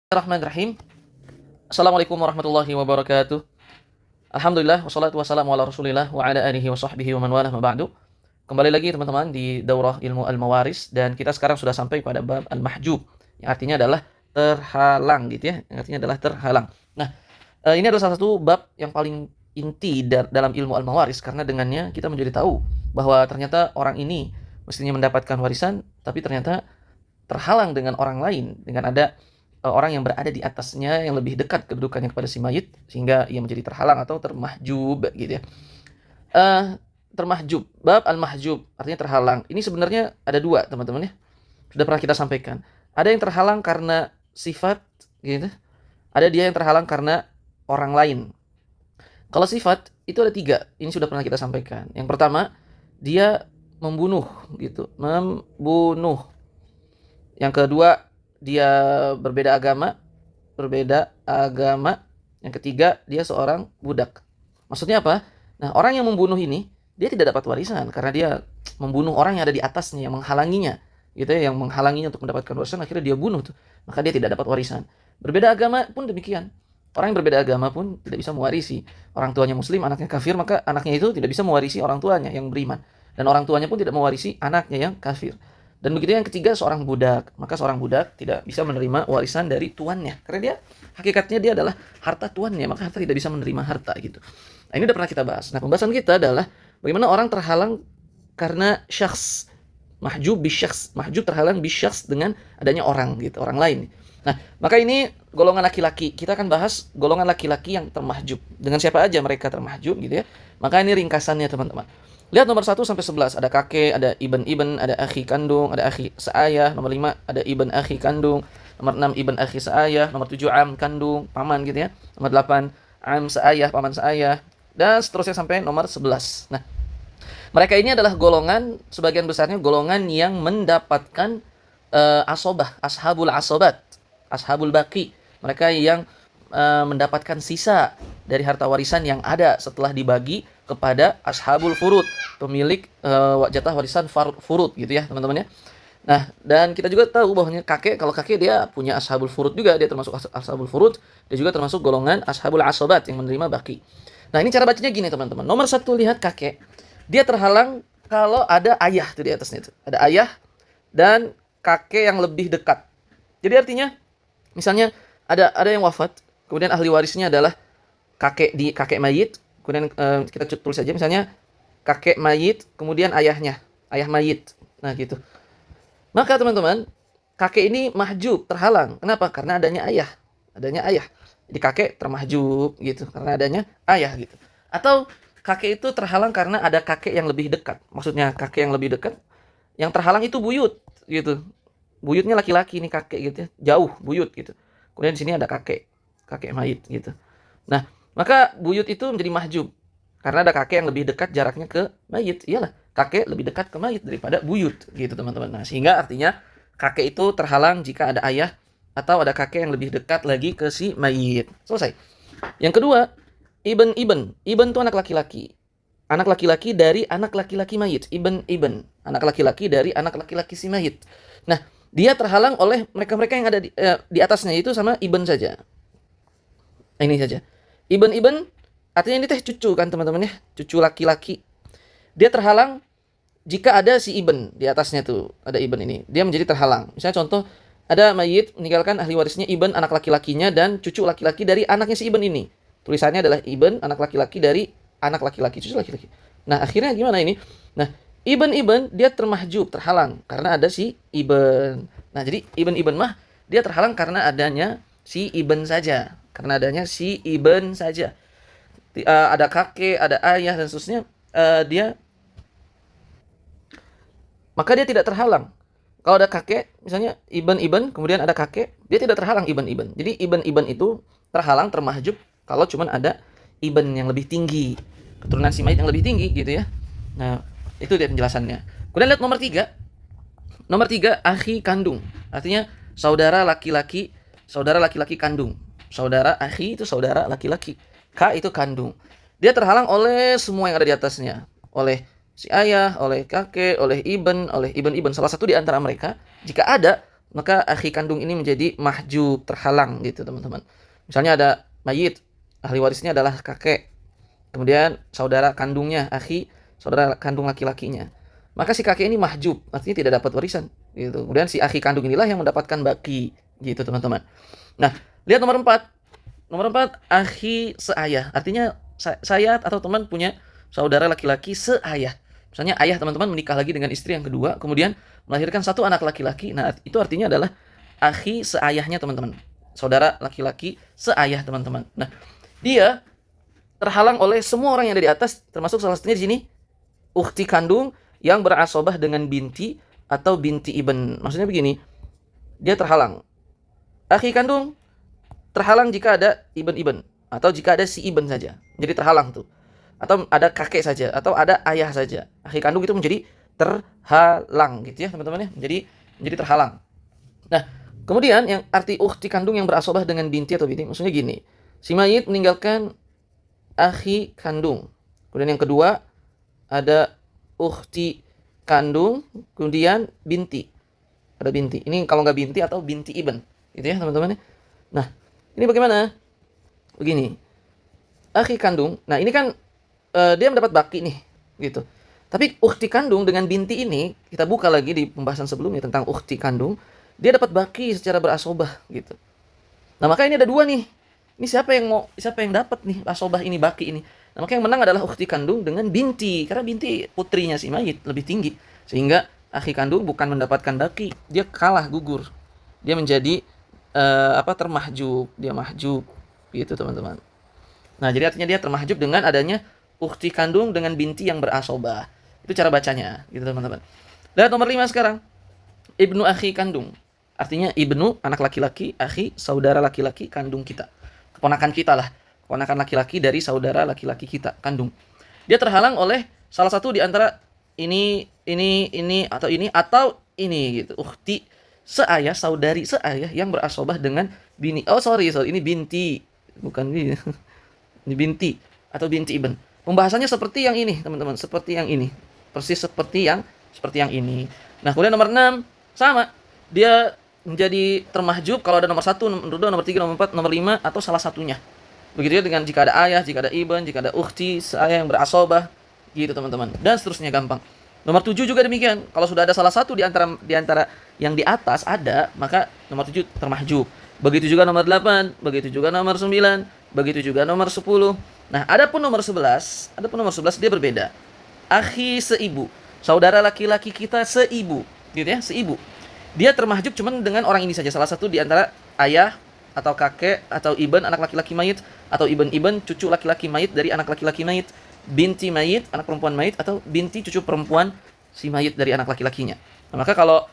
Bismillahirrahmanirrahim. Assalamualaikum warahmatullahi wabarakatuh. Alhamdulillah wassalatu wassalamu ala Rasulillah wa ala alihi wa sahbihi wa man walah ma ba'du. Kembali lagi teman-teman di Daurah Ilmu Al-Mawaris dan kita sekarang sudah sampai pada bab Al-Mahjub yang artinya adalah terhalang gitu ya. Yang artinya adalah terhalang. Nah, ini adalah salah satu bab yang paling inti dalam ilmu Al-Mawaris karena dengannya kita menjadi tahu bahwa ternyata orang ini mestinya mendapatkan warisan tapi ternyata terhalang dengan orang lain dengan ada orang yang berada di atasnya yang lebih dekat kedudukannya kepada si mayit sehingga ia menjadi terhalang atau termahjub gitu ya. Termahjub, bab al-mahjub artinya terhalang. Ini sebenarnya ada dua teman-teman ya. Sudah pernah kita sampaikan. Ada yang terhalang karena sifat gitu. Ada dia yang terhalang karena orang lain. Kalau sifat itu ada tiga. Ini sudah pernah kita sampaikan. Yang pertama, dia membunuh gitu, membunuh. Yang kedua, dia berbeda agama. Yang ketiga, dia seorang budak. Maksudnya apa? Nah, orang yang membunuh ini, dia tidak dapat warisan karena dia membunuh orang yang ada di atasnya, yang menghalanginya. Gitu ya, yang menghalanginya untuk mendapatkan warisan, akhirnya dia bunuh tuh. Maka dia tidak dapat warisan. Berbeda agama pun demikian. Orang yang berbeda agama pun tidak bisa mewarisi. Orang tuanya muslim, anaknya kafir, maka anaknya itu tidak bisa mewarisi orang tuanya yang beriman. Dan orang tuanya pun tidak mewarisi anaknya yang kafir. Dan begitu yang ketiga seorang budak, maka seorang budak tidak bisa menerima warisan dari tuannya karena dia hakikatnya dia adalah harta tuannya, maka harta tidak bisa menerima harta gitu. Nah, ini udah pernah kita bahas. Nah, pembahasan kita adalah bagaimana orang terhalang karena syakhs, mahjub bisyakhs, mahjub terhalang bisyakhs dengan adanya orang gitu, orang lain. Nah, maka ini golongan laki-laki. Kita akan bahas golongan laki-laki yang termahjub. Dengan siapa aja mereka termahjub gitu ya. Maka ini ringkasannya teman-teman. Lihat nomor 1 sampai 11, ada kakek, ada ibn, ada akhi kandung, ada akhi seayah, nomor 5 ada ibn akhi kandung, nomor 6 ibn akhi seayah, nomor 7 am kandung, paman gitu ya. Nomor 8 am seayah, paman seayah, dan seterusnya sampai nomor 11. Nah, mereka ini adalah golongan, sebagian besarnya golongan yang mendapatkan asobah, ashabul asobat, ashabul baqi. Mereka yang mendapatkan sisa dari harta warisan yang ada setelah dibagi kepada ashabul furud, pemilik jatah warisan furud gitu ya teman-teman ya. Nah, dan kita juga tahu bahwa kalau kakek dia punya ashabul furud juga, dia termasuk ashabul furud, dia juga termasuk golongan ashabul asobat yang menerima baki. Nah, ini cara bacanya gini teman-teman. Nomor 1 lihat kakek, dia terhalang kalau ada ayah tuh di atasnya itu. Ada ayah dan kakek yang lebih dekat. Jadi artinya misalnya ada yang wafat, kemudian ahli warisnya adalah kakek mayit. Kemudian kita tulis saja misalnya kakek mayit, kemudian ayahnya, ayah mayit. Nah gitu. Maka teman-teman, kakek ini mahjub, terhalang. Kenapa? Karena adanya ayah. Adanya ayah. Jadi kakek termahjub gitu, karena adanya ayah gitu. Atau kakek itu terhalang karena ada kakek yang lebih dekat. Maksudnya kakek yang lebih dekat, yang terhalang itu buyut gitu. Buyutnya laki-laki nih kakek gitu ya, jauh buyut gitu. Kemudian di sini ada kakek mayit gitu. Nah, maka buyut itu menjadi mahjub karena ada kakek yang lebih dekat jaraknya ke mayit. Iyalah, kakek lebih dekat ke mayit daripada buyut gitu teman-teman. Nah, sehingga artinya kakek itu terhalang jika ada ayah atau ada kakek yang lebih dekat lagi ke si mayit. Selesai. Yang kedua, ibn. Ibn itu anak laki-laki. Anak laki-laki dari anak laki-laki mayit. Ibn. Anak laki-laki dari anak laki-laki si mayit. Nah, dia terhalang oleh mereka-mereka yang ada di atasnya itu sama ibn saja. Ini saja. Ibn artinya ini teh cucu kan teman-teman ya, cucu laki-laki. Dia terhalang jika ada si ibn di atasnya tuh, ada ibn ini. Dia menjadi terhalang. Misalnya contoh, ada mayit meninggalkan ahli warisnya ibn anak laki-lakinya dan cucu laki-laki dari anaknya si ibn ini. Tulisannya adalah ibn anak laki-laki dari anak laki-laki, cucu laki-laki. Nah, akhirnya gimana ini? Nah, ibn dia termahjub, terhalang karena ada si ibn. Nah, jadi ibn mah dia terhalang karena adanya si ibn saja. Karena adanya si ibn saja. Ada kakek, ada ayah dan seterusnya, maka dia tidak terhalang. Kalau ada kakek, misalnya ibn, kemudian ada kakek, dia tidak terhalang ibn. Jadi ibn itu terhalang, termahjub kalau cuma ada ibn yang lebih tinggi, keturunan si mayit yang lebih tinggi gitu ya. Nah, itu dia penjelasannya. Kemudian lihat nomor 3. Nomor 3, akhi kandung. Artinya saudara laki-laki kandung. Saudara akhi itu saudara laki-laki. Ka itu kandung. Dia terhalang oleh semua yang ada di atasnya. Oleh si ayah, oleh kakek, oleh ibn, salah satu di antara mereka. Jika ada, maka akhi kandung ini menjadi mahjub, terhalang gitu teman-teman. Misalnya ada mayit, ahli warisnya adalah kakek, kemudian saudara kandungnya, akhi, saudara kandung laki-lakinya. Maka si kakek ini mahjub, artinya tidak dapat warisan gitu. Kemudian si akhi kandung inilah yang mendapatkan baki gitu teman-teman. Nah, lihat nomor 4. Nomor 4, akhi seayah. Artinya saya atau teman punya saudara laki-laki seayah. Misalnya ayah teman-teman menikah lagi dengan istri yang kedua, kemudian melahirkan satu anak laki-laki. Nah, itu artinya adalah akhi seayahnya teman-teman. Saudara laki-laki seayah teman-teman. Nah, dia terhalang oleh semua orang yang ada di atas, termasuk salah satunya di sini ukhti kandung yang berasobah dengan binti atau binti ibn. Maksudnya begini, dia terhalang. Akhi kandung terhalang jika ada ibn atau jika ada si ibn saja. Jadi terhalang tuh. Atau ada kakek saja atau ada ayah saja. Akhi kandung itu menjadi terhalang gitu ya, teman-teman ya. Menjadi terhalang. Nah, kemudian yang arti ukhti kandung yang berasobah dengan binti atau binti, maksudnya gini. Si mayit meninggalkan akhi kandung. Kemudian yang kedua ada ukhti kandung, kemudian binti. Ada binti. Ini kalau nggak binti atau binti ibn. Gitu ya, teman-teman ya. Nah, ini bagaimana? Begini. Akhi kandung. Nah, ini kan dia mendapat baki nih, gitu. Tapi ukhti kandung dengan binti ini, kita buka lagi di pembahasan sebelumnya tentang ukhti kandung, dia dapat baki secara berasobah, gitu. Nah, maka ini ada dua nih. Ini siapa yang dapat nih asobah ini, baki ini? Nah, maka yang menang adalah ukhti kandung dengan binti, karena binti putrinya si mayit lebih tinggi, sehingga akhi kandung bukan mendapatkan baki, dia kalah, gugur. Dia menjadi termahjub, dia mahjub, gitu teman-teman. Nah, jadi artinya dia termahjub dengan adanya ukhti kandung dengan binti yang berasobah. Itu cara bacanya, gitu teman-teman. Lihat nomor 5 sekarang. Ibnu akhi kandung. Artinya ibnu, anak laki-laki, akhi, saudara laki-laki kandung kita. Keponakan kita lah. Keponakan laki-laki dari saudara laki-laki kita, kandung. Dia terhalang oleh salah satu di antara ini, atau ini gitu. Ukhti seayah, saudari seayah yang berasobah dengan bini. Oh, sorry, ini binti. Bukan ini. Ini binti atau binti ibn. Pembahasannya seperti yang ini, teman-teman, seperti yang ini. Persis seperti yang ini. Nah, kemudian nomor 6 sama. Dia menjadi termahjub kalau ada nomor 1, nomor 2, nomor 3, nomor 4, nomor 5 atau salah satunya. Begitu ya dengan jika ada ayah, jika ada ibn, jika ada ukhti, seayah yang berasobah, gitu teman-teman. Dan seterusnya gampang. Nomor 7 juga demikian. Kalau sudah ada salah satu di antara yang di atas ada, maka nomor 7 termahjub. Begitu juga nomor 8, begitu juga nomor 9, begitu juga nomor 10. Nah, adapun nomor 11 dia berbeda. Akhi seibu, saudara laki-laki kita seibu, gitu ya, seibu. Dia termahjub cuman dengan orang ini saja, salah satu di antara ayah atau kakek atau ibn anak laki-laki mayit atau ibn cucu laki-laki mayit dari anak laki-laki mayit, binti mayit anak perempuan mayit atau binti cucu perempuan si mayit dari anak laki-lakinya. Nah, maka kalau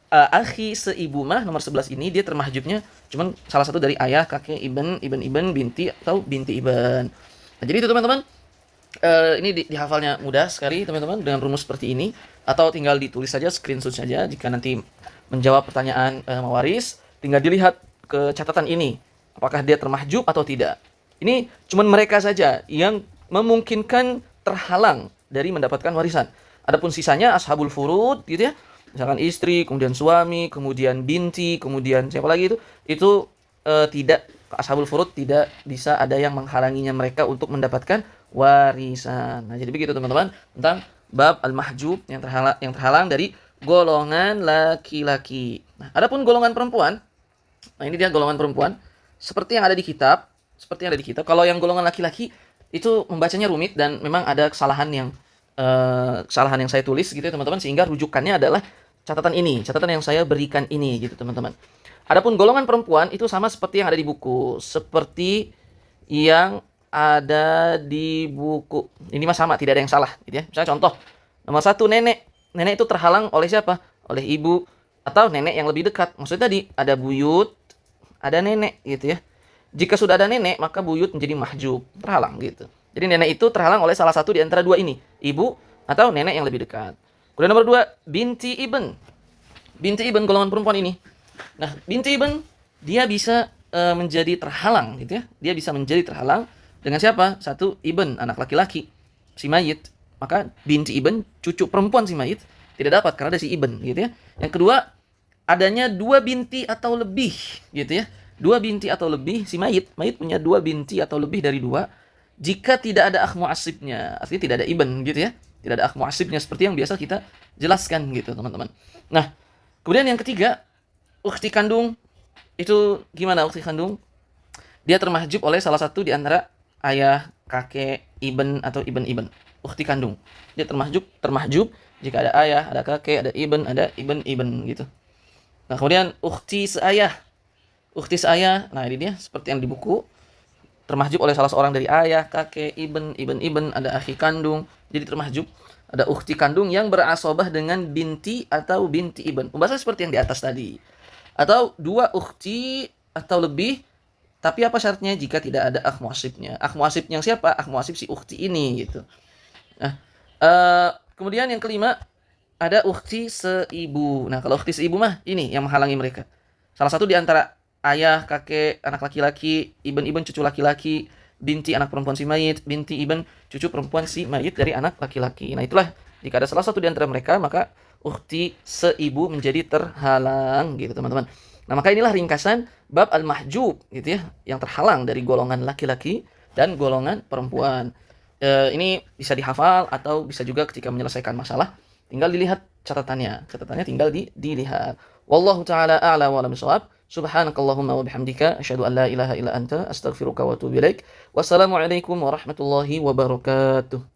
akhi seibu mah nomor 11 ini dia termahjubnya cuman salah satu dari ayah, kakek, ibn, binti atau binti ibn. Nah, jadi itu teman-teman, ini dihafalnya mudah sekali teman-teman dengan rumus seperti ini, atau tinggal ditulis saja, screenshot saja jika nanti menjawab pertanyaan mawaris, tinggal dilihat ke catatan ini apakah dia termahjub atau tidak. Ini cuman mereka saja yang memungkinkan terhalang dari mendapatkan warisan. Adapun sisanya ashabul furud gitu ya, misalkan istri, kemudian suami, kemudian binti, kemudian siapa lagi itu tidak, ashabul furud tidak bisa ada yang menghalanginya mereka untuk mendapatkan warisan. Nah, jadi begitu teman-teman tentang bab al-mahjub yang terhalang dari golongan laki-laki. Nah, adapun golongan perempuan, nah ini dia golongan perempuan seperti yang ada di kitab, Kalau yang golongan laki-laki itu membacanya rumit dan memang ada kesalahan yang saya tulis gitu ya teman-teman, sehingga rujukannya adalah catatan yang saya berikan ini gitu teman-teman. Adapun golongan perempuan itu sama seperti yang ada di buku. Ini mah sama, tidak ada yang salah gitu ya. Misalnya contoh, nomor 1 nenek. Nenek itu terhalang oleh siapa? Oleh ibu atau nenek yang lebih dekat. Maksudnya tadi ada buyut, ada nenek gitu ya. Jika sudah ada nenek, maka buyut menjadi mahjub, terhalang gitu. Jadi nenek itu terhalang oleh salah satu di antara dua ini, ibu atau nenek yang lebih dekat. Kemudian nomor 2, binti ibn. Binti ibn golongan perempuan ini. Nah, binti ibn dia bisa menjadi terhalang gitu ya. Dia bisa menjadi terhalang dengan siapa? 1, ibn, anak laki-laki si mayit. Maka binti ibn, cucu perempuan si mayit, tidak dapat karena ada si ibn gitu ya. Yang kedua, adanya 2 binti atau lebih, gitu ya. 2 binti atau lebih, si mayit punya 2 binti atau lebih dari 2, jika tidak ada akh mu'assibnya, artinya tidak ada ibn, gitu ya. Tidak ada akh mu'assibnya seperti yang biasa kita jelaskan gitu, teman-teman. Nah, kemudian yang ketiga, ukhti kandung. Itu gimana ukhti kandung? Dia termahjub oleh salah satu di antara ayah, kakek, ibn atau ibn-ibn. Ukhti kandung. Dia termahjub jika ada ayah, ada kakek, ada ibn-ibn gitu. Nah, kemudian ukhti seayah. Ukhti seayah, nah ini dia seperti yang di buku, termahjub oleh salah seorang dari ayah, kakek, ibn, ada akhi kandung. Jadi termahjub. Ada ukhti kandung yang berasobah dengan binti atau binti ibn. Pembahasan seperti yang di atas tadi. Atau 2 ukhti atau lebih, tapi apa syaratnya? Jika tidak ada akh mu'assibnya. Akh mu'assib yang siapa? Akh mu'assib si ukhti ini gitu. Nah, kemudian yang kelima, ada ukhti seibu. Nah, kalau ukhti seibu mah ini yang menghalangi mereka. Salah satu di antara ayah, kakek, anak laki-laki, ibn cucu laki-laki, binti anak perempuan si mayit, binti ibn cucu perempuan si mayit dari anak laki-laki. Nah, itulah jika ada salah satu di antara mereka, maka ukhti seibu menjadi terhalang gitu, teman-teman. Nah, maka inilah ringkasan bab al-mahjub gitu ya, yang terhalang dari golongan laki-laki dan golongan perempuan. Ini bisa dihafal atau bisa juga ketika menyelesaikan masalah tinggal dilihat catatannya. Catatannya tinggal dilihat. Wallahu taala a'la wa a'lam bishawab. Subhanakallahumma wa bihamdika asyhadu an la ilaha illa anta astaghfiruka wa atubu ilaik. Wassalamualaikum warahmatullahi wabarakatuh.